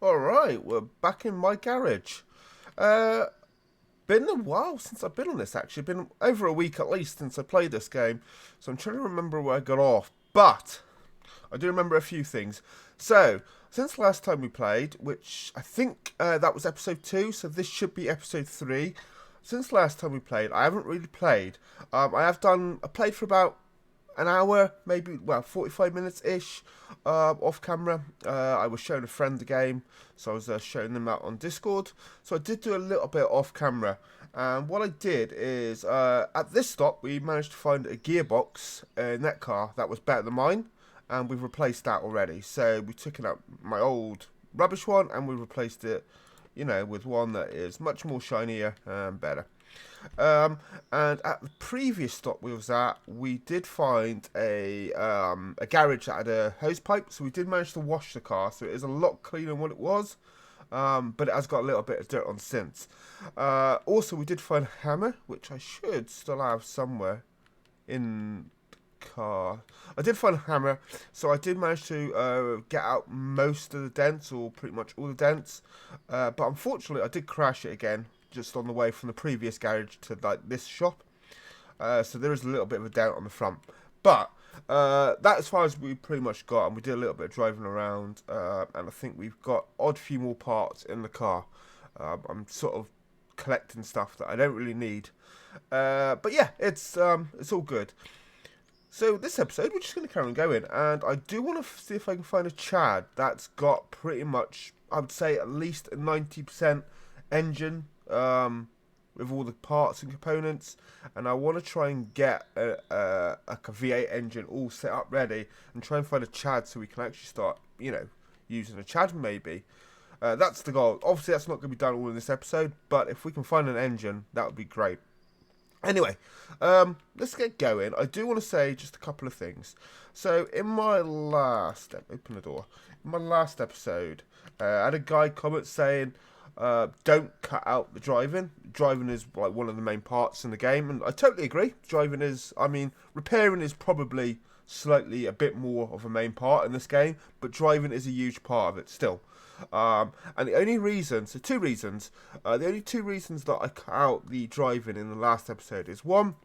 Alright, we're back in my garage. Uh, Been a while since I've been on this actually. Been over a week at least since I played this game. So I'm trying to remember where I got off. But I do remember a few things. So, since the last time we played, which I think that was episode 2, so this should be episode 3. Since the last time we played, I haven't really played. I played for about an hour, maybe, well, 45 minutes ish off camera. I was showing a friend the game, so I was showing them that on Discord. So I did do a little bit off camera. And what I did is, at this stop, we managed to find a gearbox in that car that was better than mine, and we've replaced that already. So we took it out my old rubbish one, and we replaced it, with one that is much more shinier and better. And at the previous stop we was at, we did find a garage that had a hose pipe, so we did manage to wash the car, so it is a lot cleaner than what it was. But it has got a little bit of dirt on since. Also, we did find a hammer, which I should still have somewhere in the car. I did find a hammer, so I did manage to get out most of the dents, or pretty much all the dents. But unfortunately, I did crash it again, just on the way from the previous garage to like this shop. So there is a little bit of a dent on the front. But that as far as we pretty much got, and we did a little bit of driving around, and I think we've got odd few more parts in the car. I'm sort of collecting stuff that I don't really need. But yeah, it's all good. So this episode, we're just going to carry on going, and I do want to see if I can find a Chad that's got pretty much, I would say, at least a 90% engine, with all the parts and components, and I want to try and get a V8 engine all set up ready, and try and find a Chad so we can actually start, using a Chad maybe. That's the goal. Obviously, that's not going to be done all in this episode, but if we can find an engine, that would be great. Anyway, let's get going. I do want to say just a couple of things. So, in my last... Open the door. In my last episode, I had a guy comment saying, don't cut out the driving. Driving is like one of the main parts in the game, and I totally agree. Driving is... repairing is probably slightly a bit more of a main part in this game, but driving is a huge part of it still. And the only reason, so two reasons, the only two reasons that I cut out the driving in the last episode is one,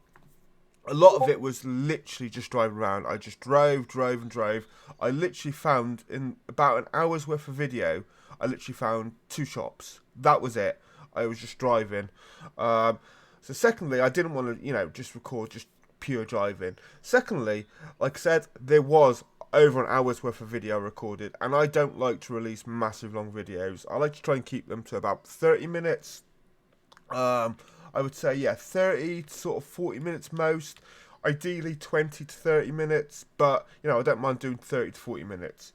a lot of it was literally just driving around. I just drove and drove. I literally found, in about an hour's worth of video, I literally found 2 shops. That was it. I was just driving. So secondly, I didn't want to, just record just pure driving. Secondly, like I said, there was over an hour's worth of video recorded, and I don't like to release massive long videos. I like to try and keep them to about 30 minutes. I would say, yeah, 30 to sort of 40 minutes most. Ideally 20 to 30 minutes, but, I don't mind doing 30 to 40 minutes.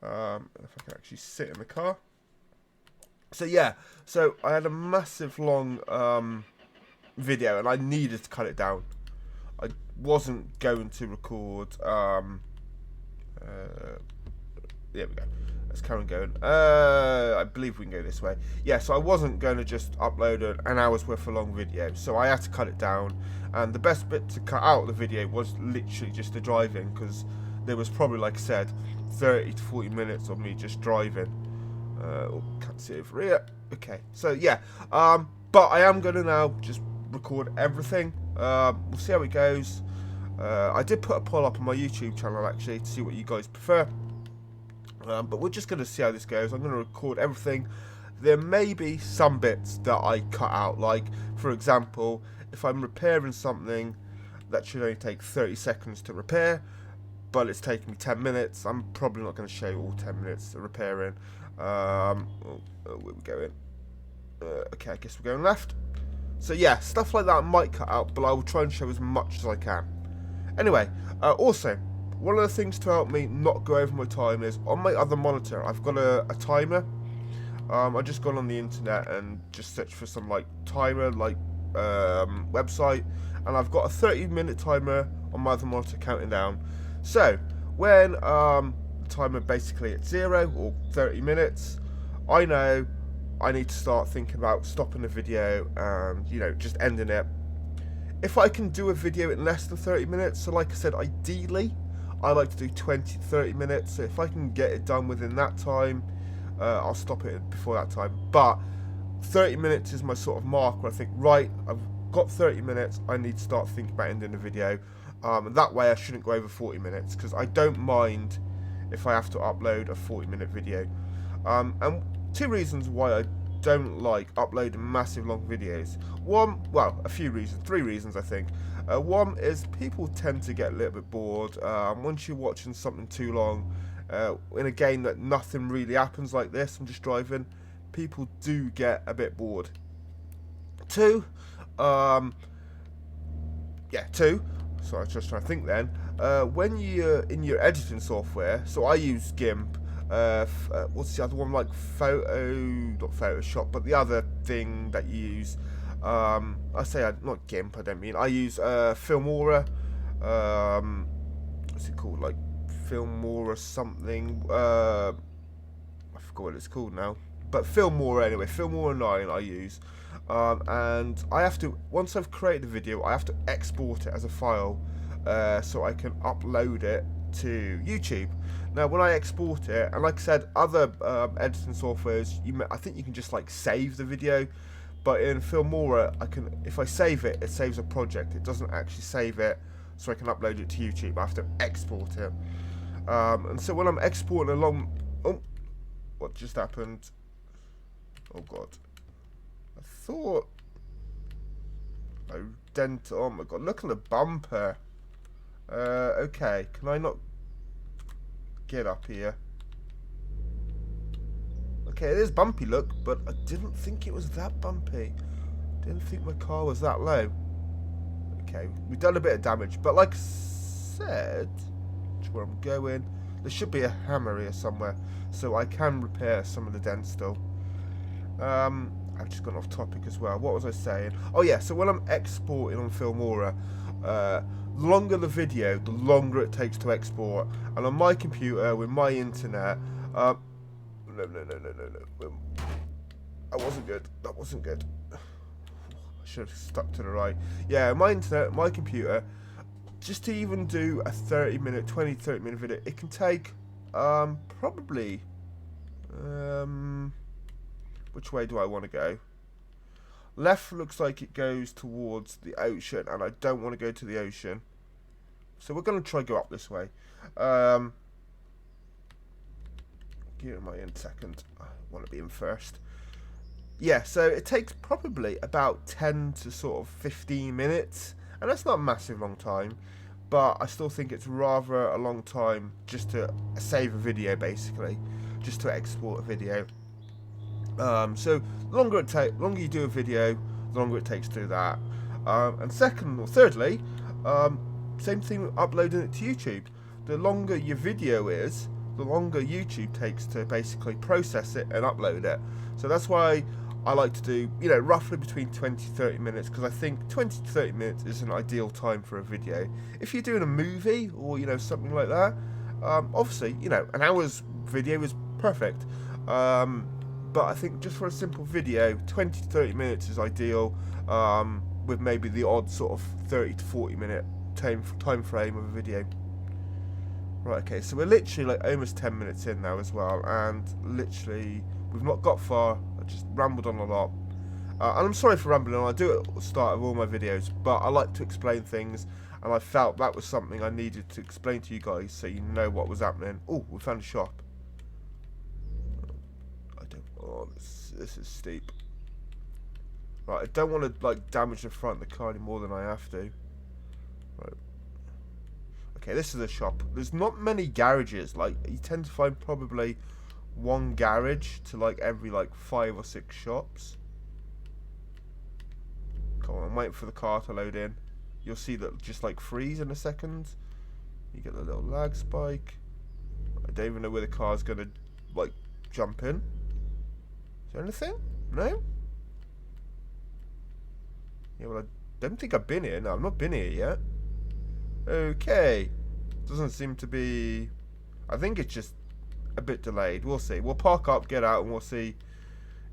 If I can actually sit in the car. So, yeah, so I had a massive long video, and I needed to cut it down. I wasn't going to record... there we go. Let's carry on going. I believe we can go this way. Yeah, so I wasn't going to just upload an hour's worth of long video, so I had to cut it down. And the best bit to cut out of the video was literally just the driving, because there was probably, like I said, 30 to 40 minutes of me just driving. Can't see over here. Okay, so yeah. But I am going to now just record everything. We'll see how it goes. I did put a poll up on my YouTube channel actually to see what you guys prefer, but we're just going to see how this goes. I'm going to record everything. There may be some bits that I cut out, like for example, if I'm repairing something that should only take 30 seconds to repair, but it's taking me 10 minutes, I'm probably not going to show you all 10 minutes of repairing. Where we going? Okay, I guess we're going left. So yeah, stuff like that I might cut out, but I will try and show as much as I can. Anyway, also, one of the things to help me not go over my time is, on my other monitor, I've got a timer. I just gone on the internet and just searched for some, timer, website, and I've got a 30-minute timer on my other monitor counting down. So, when the timer basically at 0 or 30 minutes, I know I need to start thinking about stopping the video and, just ending it. If I can do a video in less than 30 minutes, so like I said, ideally, I like to do 20 to 30 minutes. So if I can get it done within that time, I'll stop it before that time. But 30 minutes is my sort of mark where I think, right, I've got 30 minutes, I need to start thinking about ending the video. And that way I shouldn't go over 40 minutes, because I don't mind if I have to upload a 40-minute video. And two reasons why I don't like uploading massive long videos. One, well, a few reasons, 3 reasons I think. One is people tend to get a little bit bored once you're watching something too long. In a game that nothing really happens like this, I'm just driving, people do get a bit bored. 2, so I was just trying to think then, when you're in your editing software, so I use GIMP, what's the other one, like not Photoshop, but the other thing that you use, not GIMP, I don't mean, I use Filmora, what's it called, like Filmora something, I forgot what it's called now, but Filmora anyway, Filmora 9 I use. And I have to, once I've created the video, I have to export it as a file so I can upload it to YouTube. Now when I export it, and like I said, other editing softwares, I think you can just like save the video, but in Filmora, if I save it, it saves a project. It doesn't actually save it, so I can upload it to YouTube. I have to export it. And so when I'm exporting along, oh, what just happened? Oh God. Thought oh my God, look at the bumper. Okay, can I not get up here? Okay, it is bumpy, look, but I didn't think it was that bumpy. Didn't think my car was that low. Okay, we've done a bit of damage, but like I said, that's where I'm going. There should be a hammer here somewhere, so I can repair some of the dents still. I've just gone off topic as well. What was I saying? Oh yeah, so when I'm exporting on Filmora, the longer the video, the longer it takes to export. And on my computer, with my internet, no. That wasn't good. That wasn't good. I should have stuck to the right. Yeah, my internet, my computer, just to even do a 30-minute video, it can take, probably, which way do I want to go? Left looks like it goes towards the ocean, and I don't want to go to the ocean. So we're going to try go up this way. Gear am I in second? I want to be in first. Yeah, so it takes probably about 10 to sort of 15 minutes. And that's not a massive long time. But I still think it's rather a long time just to save a video, basically. Just to export a video. So the longer you do a video, the longer it takes to do that. And thirdly, same thing with uploading it to YouTube. The longer your video is, the longer YouTube takes to basically process it and upload it. So that's why I like to do, roughly between 20 to 30 minutes, because I think 20 to 30 minutes is an ideal time for a video. If you're doing a movie or, something like that, obviously, an hour's video is perfect. But I think just for a simple video, 20 to 30 minutes is ideal, with maybe the odd sort of 30 to 40 minute time frame of a video. Right, okay, so we're literally like almost 10 minutes in now as well, and literally we've not got far. I just rambled on a lot. And I'm sorry for rambling on, I do it at the start of all my videos, but I like to explain things, and I felt that was something I needed to explain to you guys so you know what was happening. Oh, we found a shop. Oh, this is steep. Right, I don't want to like damage the front of the car any more than I have to. Right. Okay, this is a shop. There's not many garages. Like, you tend to find probably one garage to like every like 5 or 6 shops. Come on, I'm waiting for the car to load in. You'll see that just like freeze in a second. You get the little lag spike. I don't even know where the car's gonna like jump in. Is there anything? No? Yeah, well, I don't think I've been here. No, I've not been here yet. Okay. Doesn't seem to be... I think it's just a bit delayed. We'll see. We'll park up, get out, and we'll see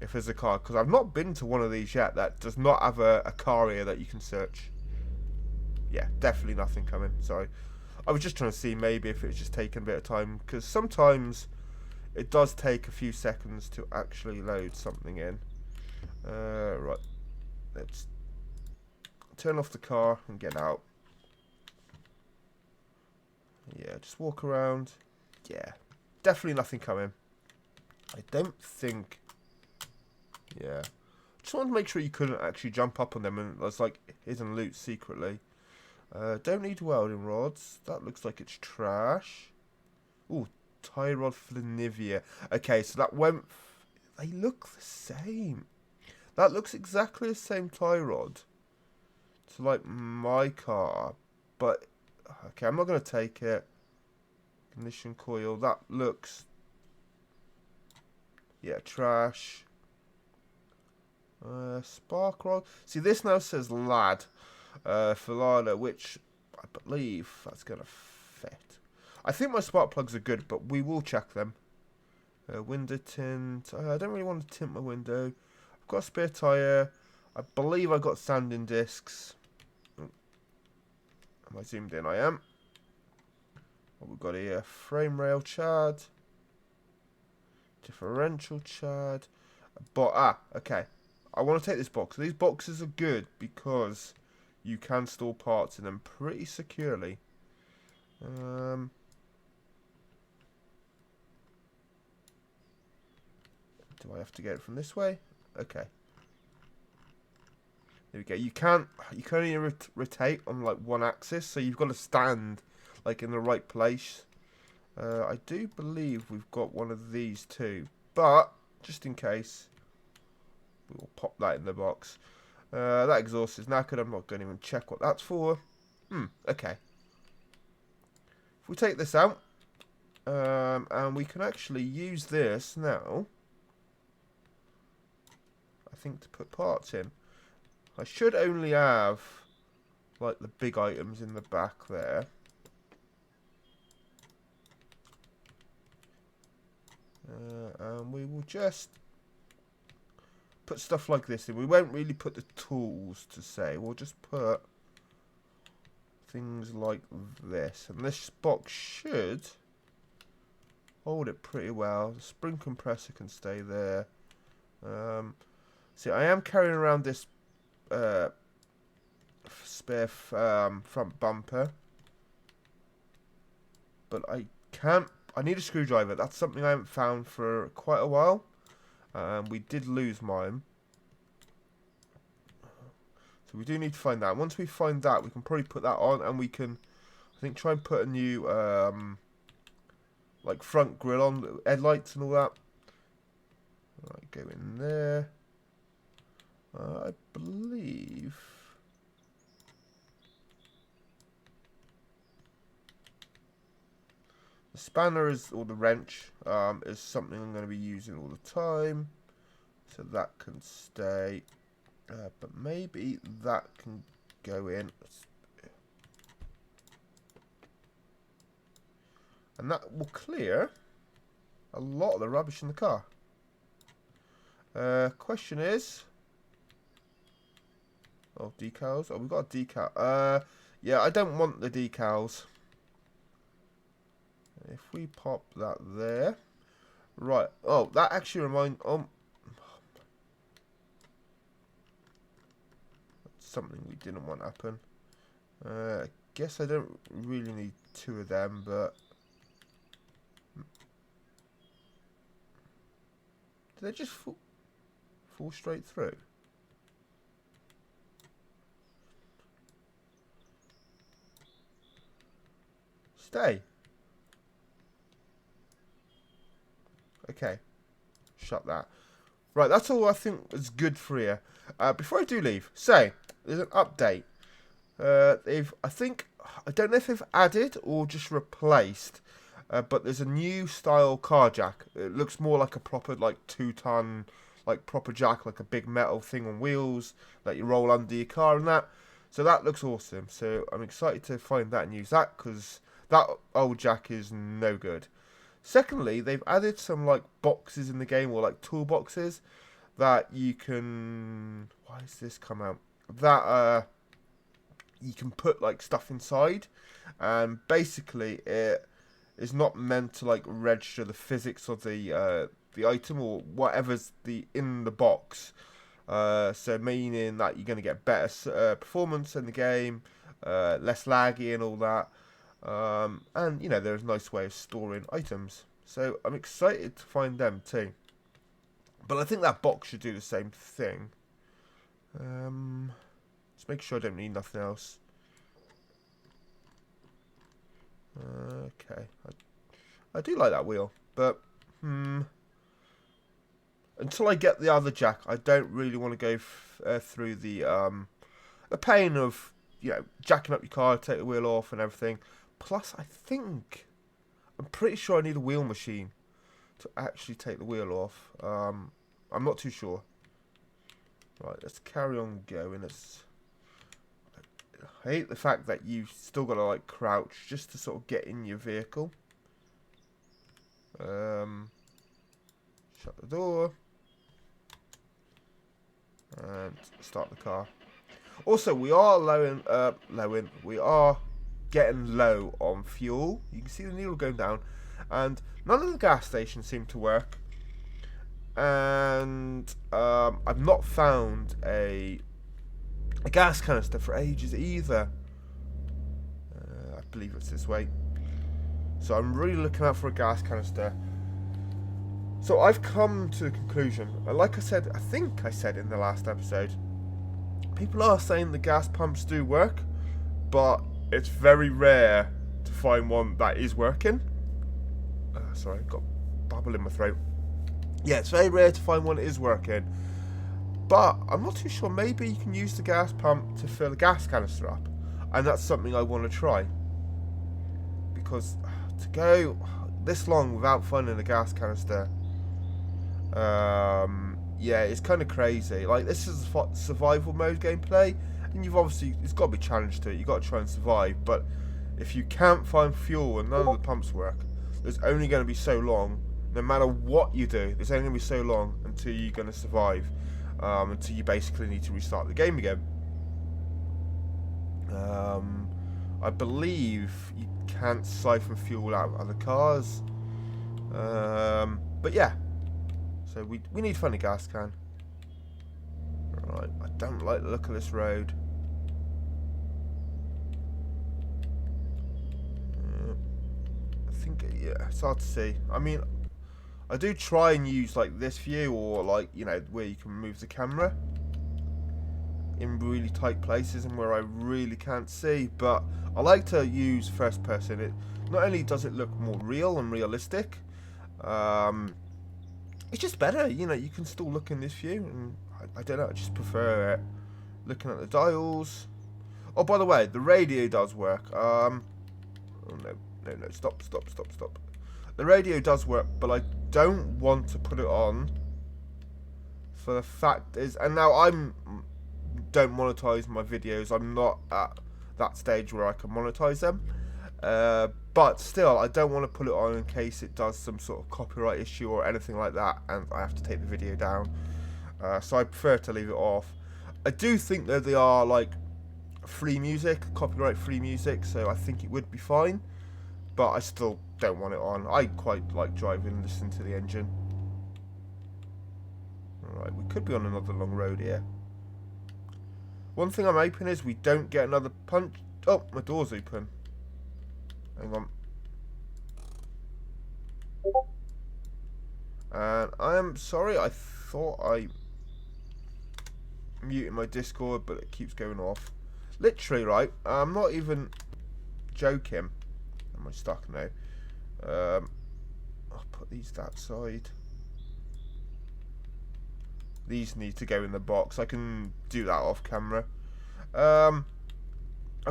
if there's a car. Because I've not been to one of these yet that does not have a car here that you can search. Yeah, definitely nothing coming. Sorry. I was just trying to see maybe if it was just taking a bit of time. Because sometimes it does take a few seconds to actually load something in. Right, let's turn off the car and get out. Yeah, just walk around. Yeah, definitely nothing coming. I don't think. Yeah, just wanted to make sure you couldn't actually jump up on them and there's like hidden loot secretly. Don't need welding rods. That looks like it's trash. Ooh, tie rod Flanivia. Okay, so that went. They look the same. That looks exactly the same tie rod to like my car, but okay, I'm not gonna take it. Ignition coil. That looks. Yeah, trash. Spark rod. See, this now says lad for Lada, which I believe that's going to fit. I think my spark plugs are good, but we will check them. Window tint. I don't really want to tint my window. I've got a spare tyre. I believe I've got sanding discs. Am I zoomed in? I am. What we've got here? Frame rail chad. Differential chad. But, okay. I want to take this box. These boxes are good because you can store parts in them pretty securely. Do I have to get it from this way? Okay. There we go. You can only rotate on like one axis, so you've got to stand like in the right place. I do believe we've got one of these too, but just in case, we'll pop that in the box. That exhaust is knackered. I'm not going to even check what that's for. Okay. If we take this out, and we can actually use this now, I think, to put parts in. I should only have like the big items in the back there. And we will just put stuff like this in. We won't really put the tools to say. We'll just put things like this. And this box should hold it pretty well. The spring compressor can stay there. See, I am carrying around this spare front bumper. But I can't. I need a screwdriver. That's something I haven't found for quite a while. We did lose mine. So we do need to find that. Once we find that, we can probably put that on, and we can, I think, try and put a new, like, front grille on, headlights and all that. Right, go in there. I believe... the spanner is, or the wrench, is something I'm going to be using all the time. So that can stay. But maybe that can go in. And that will clear a lot of the rubbish in the car. Question is... oh, decals. Oh, we've got a decal. Yeah, I don't want the decals. If we pop that there. Right. Oh, that actually reminds... something we didn't want to happen. I guess I don't really need two of them, but... did they just fall straight through? Stay. Okay. Shut that. Right, that's all I think is good for here. Before I do leave, say, there's an update. I don't know if they've added or just replaced, but there's a new style car jack. It looks more like a proper, like, 2-ton, like, proper jack, like a big metal thing on wheels that you roll under your car and that. So that looks awesome. So I'm excited to find that and use that, because that old jack is no good. Secondly, they've added some, like, boxes in the game, or, like, toolboxes that you can... why has this come out? That, you can put, like, stuff inside. And basically, it is not meant to like register the physics of the item or whatever's in the box. So meaning that you're going to get better performance in the game, less laggy and all that. And, you know, there's a nice way of storing items. So I'm excited to find them too. But I think that box should do the same thing. Just make sure I don't need nothing else. Okay. I do like that wheel. But, until I get the other jack, I don't really want to go through the pain of, you know, jacking up your car, take the wheel off and everything. Plus, I'm pretty sure I need a wheel machine to actually take the wheel off. I'm not too sure. Right, let's carry on going. I hate the fact that you've still got to like crouch just to sort of get in your vehicle. Shut the door. And start the car. Also, we are we are getting low on fuel. You can see the needle going down, and none of the gas stations seem to work. And I've not found a gas canister for ages either. I believe it's this way. So I'm really looking out for a gas canister. So I've come to the conclusion, and like I said, I think I said in the last episode, people are saying the gas pumps do work, but it's very rare to find one that is working. Sorry, I've got bubble in my throat. Yeah, it's very rare to find one that is working. But I'm not too sure. Maybe you can use the gas pump to fill the gas canister up. And that's something I want to try. Because to go this long without finding a gas canister, yeah, it's kind of crazy. Like, this is survival mode gameplay, and it's got to be challenged to it. You've got to try and survive. But if you can't find fuel and none of the pumps work, there's only going to be so long. No matter what you do, there's only going to be so long until you're going to survive. Until you basically need to restart the game again. I believe you can't siphon fuel out of other cars. But yeah. So we need to find a gas can. Right, I don't like the look of this road. I think, yeah, it's hard to see. I mean, I do try and use like this view, or like, you know, where you can move the camera in really tight places and where I really can't see, but I like to use first person. It not only does it look more real and realistic, it's just better, you know. You can still look in this view, and I don't know, I just prefer it. Looking at the dials. Oh, by the way, the radio does work. Oh no, stop. The radio does work, but I don't want to put it on. For the fact is, and now don't monetize my videos. I'm not at that stage where I can monetize them. But still, I don't want to put it on in case it does some sort of copyright issue or anything like that, and I have to take the video down. So I prefer to leave it off. I do think that they are like free music, copyright free music, so I think it would be fine. But I still don't want it on. I quite like driving and listening to the engine. Alright, we could be on another long road here. One thing I'm hoping is we don't get another punch. Oh, my door's open. Hang on. And I am sorry, I thought I muted my Discord, but it keeps going off. Literally, right? I'm not even joking. Am I stuck now? I'll put these that side. These need to go in the box. I can do that off camera. I'm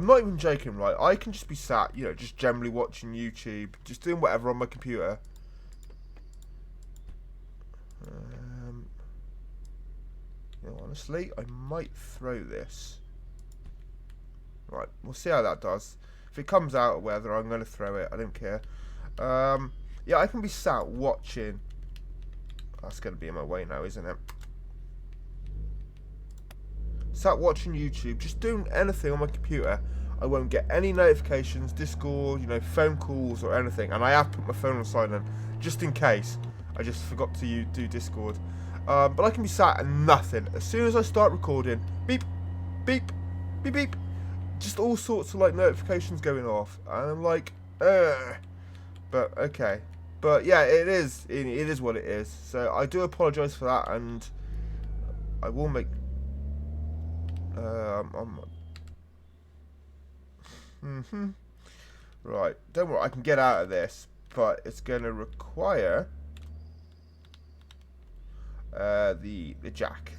not even joking, right? I can just be sat, you know, just generally watching YouTube, just doing whatever on my computer. You know, honestly, I might throw this. Right, we'll see how that does. If it comes out of weather, I'm going to throw it. I don't care. Yeah, I can be sat watching. That's going to be in my way now, isn't it? Sat watching YouTube, just doing anything on my computer. I won't get any notifications, Discord, you know, phone calls or anything. And I have put my phone on silent just in case. I just forgot to do Discord. But I can be sat and nothing. As soon as I start recording, beep, beep, beep, beep. Just all sorts of like notifications going off. And I'm like, ugh. But okay. But yeah, it is what it is. So I do apologise for that, and I will make right, don't worry, I can get out of this, but it's going to require the jack.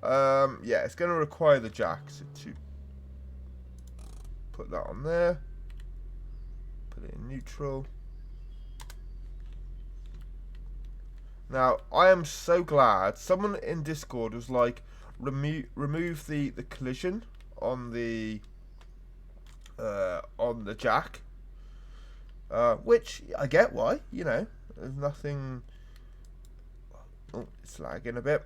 Yeah, it's going to require the jack. So to put that on there, put it in neutral. Now, I am so glad someone in Discord was like, remove the collision on the jack, which I get why, you know, there's nothing. Oh, it's lagging a bit.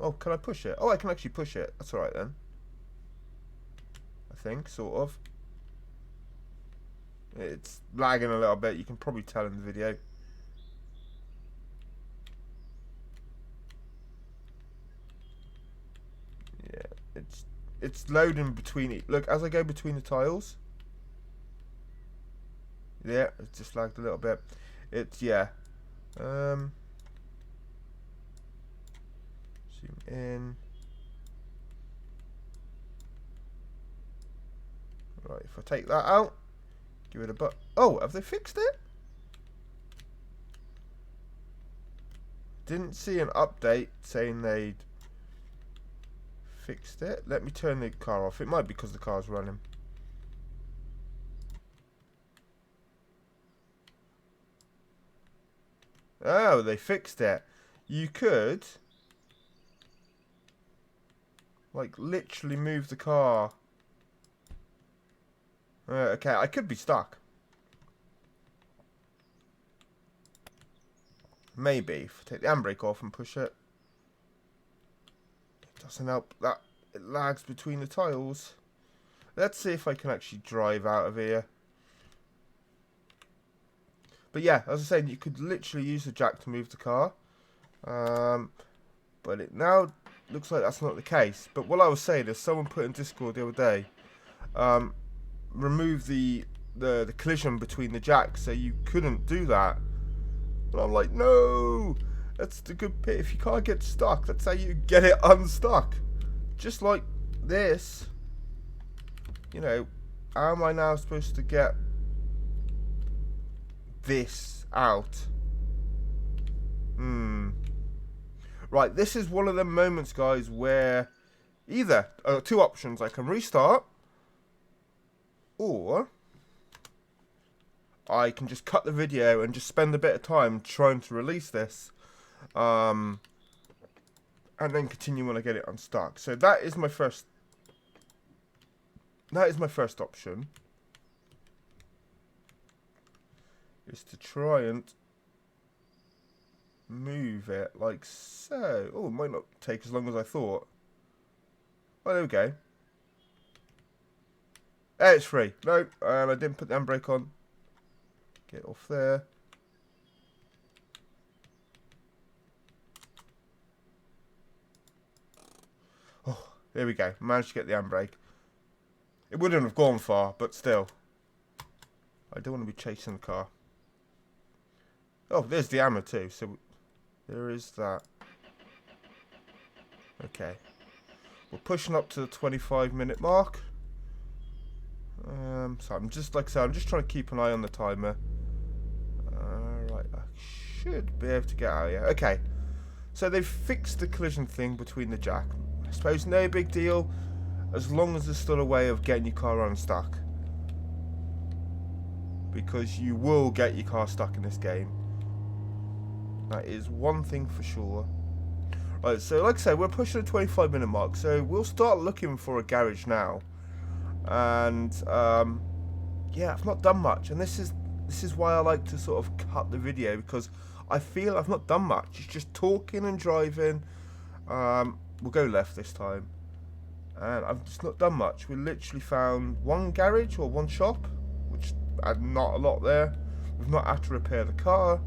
Oh, can I push it? Oh, I can actually push it. That's alright then. I think, sort of. It's lagging a little bit, you can probably tell in the video. Yeah, it's loading between it. Look, as I go between the tiles. Yeah, it's just lagged a little bit. It's, yeah. Zoom in. Right, if I take that out, give it a but. Oh, have they fixed it? Didn't see an update saying they'd fixed it. Let me turn the car off. It might be because the car's running. Oh, they fixed it. You could like literally move the car. Okay, I could be stuck. Maybe if I take the handbrake off and push it. It doesn't help that it lags between the tiles. Let's see if I can actually drive out of here. But yeah, as I said, you could literally use the jack to move the car. But it now looks like that's not the case. But what I was saying is, someone put in Discord the other day, remove the collision between the jacks, so you couldn't do that. And I'm like, no, that's the good bit. If you can't get stuck, that's how you get it unstuck. Just like this, you know, how am I now supposed to get this out? Right, this is one of them moments, guys, where either two options: I can restart, or I can just cut the video and just spend a bit of time trying to release this, and then continue when I get it unstuck. So that is my first. That is my first option. Is to try and move it like so. Oh, it might not take as long as I thought. Oh, there we go. Hey, it's free. No, I didn't put the handbrake on. Get off there. Oh, there we go. Managed to get the handbrake. It wouldn't have gone far, but still. I don't want to be chasing the car. Oh, there's the hammer too, so there is that. Okay. We're pushing up to the 25-minute mark. So I'm just, like I said, I'm just trying to keep an eye on the timer. Right, I should be able to get out of here. Okay. So they've fixed the collision thing between the jack. I suppose no big deal, as long as there's still a way of getting your car unstuck. Because you will get your car stuck in this game. That is one thing for sure. Right, so like I said, we're pushing the 25-minute mark, so we'll start looking for a garage now. And yeah, I've not done much, and this is why I like to sort of cut the video, because I feel I've not done much. It's just talking and driving. we'll go left this time. And I've just not done much. We literally found one garage or one shop, which had not a lot there. We've not had to repair the car.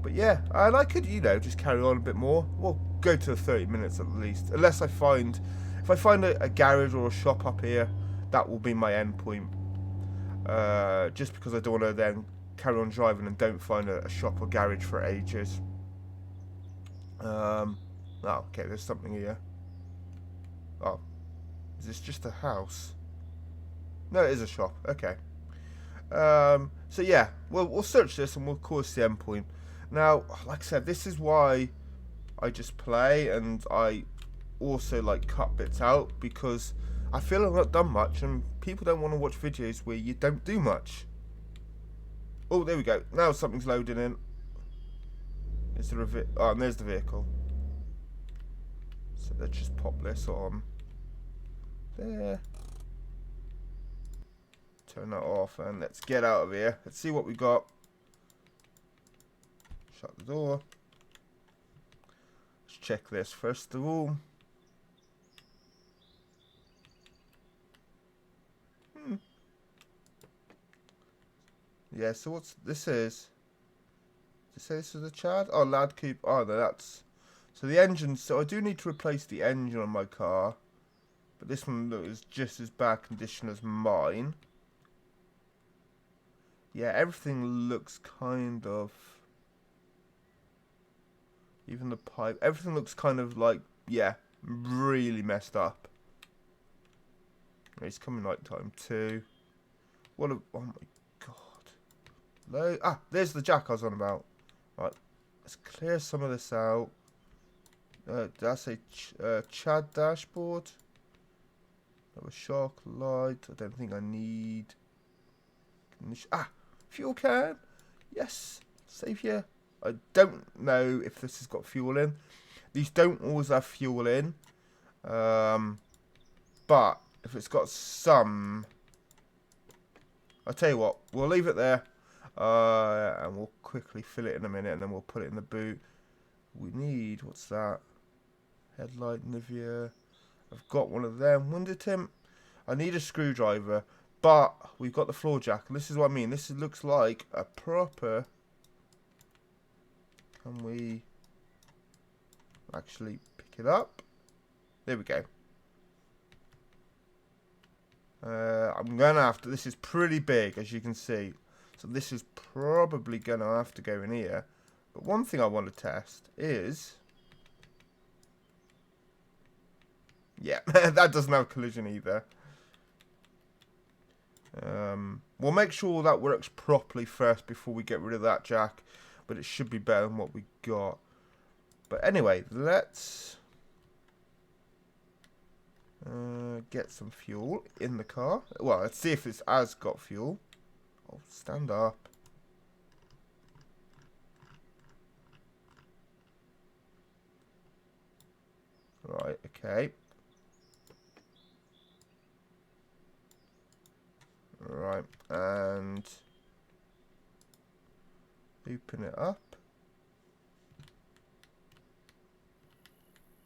But yeah, and I could, just carry on a bit more. We'll go to 30 minutes at least. Unless if I find a garage or a shop up here, that will be my end point. Just because I don't want to then carry on driving and don't find a shop or garage for ages. Oh, okay, there's something here. Oh, is this just a house? No, it is a shop. Okay. So yeah, we'll search this and we'll call this the end point. Now, like I said, this is why I just play and I also like cut bits out, because I feel I've not done much and people don't want to watch videos where you don't do much. Oh, there we go. Now something's loading in. Is there oh, and there's the vehicle. So let's just pop this on. There. Turn that off and let's get out of here. Let's see what we got. Shut the door. Let's check this first of all. Yeah, so what's this is? Did it say this is a Chad? Oh, Lad Coupe. Oh, no, that's... So the engine... So I do need to replace the engine on my car. But this one is just as bad condition as mine. Yeah, everything looks kind of... Even the pipe. Everything looks kind of like... Yeah, really messed up. It's coming night time too. What a... Oh my god. There's the jack I was on about. Right, let's clear some of this out. Did I say Chad dashboard? That was shark light. I don't think I need. Fuel can. Yes, save here. I don't know if this has got fuel in. These don't always have fuel in. But if it's got some, I'll tell you what. We'll leave it there. And we'll quickly fill it in a minute and then we'll put it in the boot. We need, what's that? Headlight, Nivea. I've got one of them. Window tint. I need a screwdriver, but we've got the floor jack. And this is what I mean. This looks like a proper... Can we actually pick it up? There we go. I'm going to have to... This is pretty big, as you can see. So this is probably going to have to go in here. But one thing I want to test is... Yeah, that doesn't have collision either. We'll make sure that works properly first before we get rid of that jack. But it should be better than what we got. But anyway, let's... get some fuel in the car. Well, let's see if it has got fuel. Oh, stand up. Right, okay. Right, and open it up.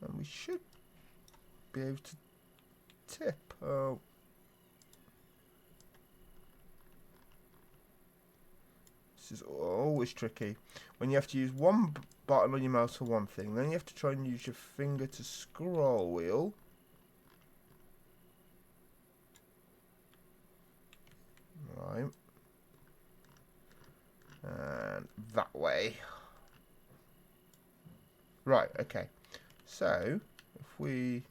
And we should be able to tip. Oh. This is always tricky. When you have to use one button on your mouse for one thing, then you have to try and use your finger to scroll wheel. Right. And that way. Right, okay. So, if we...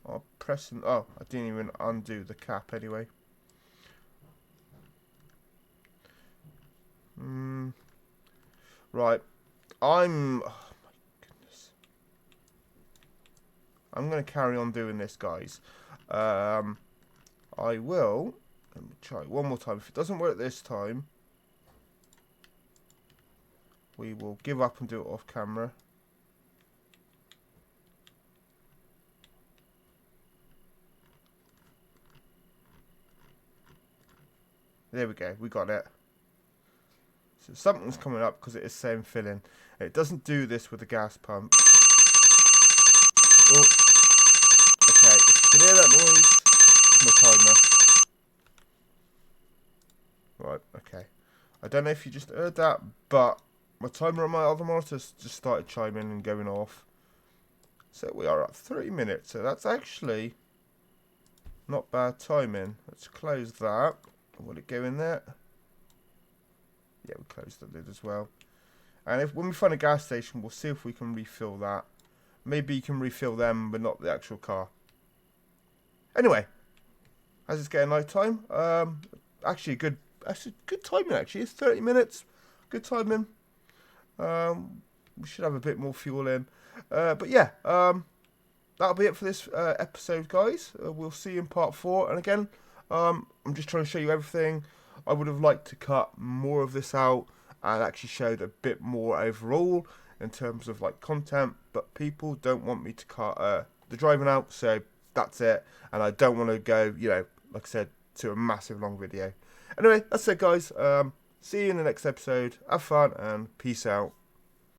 I'll press and... Oh, I didn't even undo the cap anyway. Right. Oh my goodness. I'm going to carry on doing this, guys. I will... Let me try it one more time. If it doesn't work this time, we will give up and do it off camera. There we go. We got it. So something's coming up because it is saying filling. It doesn't do this with the gas pump. Oh. Okay. If you can hear that noise, it's my timer. Right. Okay. I don't know if you just heard that, but my timer on my other monitor just started chiming and going off. So we are at 3 minutes. So that's actually not bad timing. Let's close that. Will it go in there? Yeah, we closed the lid as well. And when we find a gas station, we'll see if we can refill that. Maybe you can refill them, but not the actual car. Anyway, as it's getting night time, actually good timing. Actually, it's 30 minutes. Good timing. We should have a bit more fuel in. But yeah, that'll be it for this episode, guys. We'll see you in part 4. And again, I'm just trying to show you everything. I would have liked to cut more of this out and actually showed a bit more overall in terms of like content, but people don't want me to cut the driving out, so that's it. And I don't want to go, you know, like I said, to a massive long video. Anyway, that's it, guys. See you in the next episode. Have fun and peace out.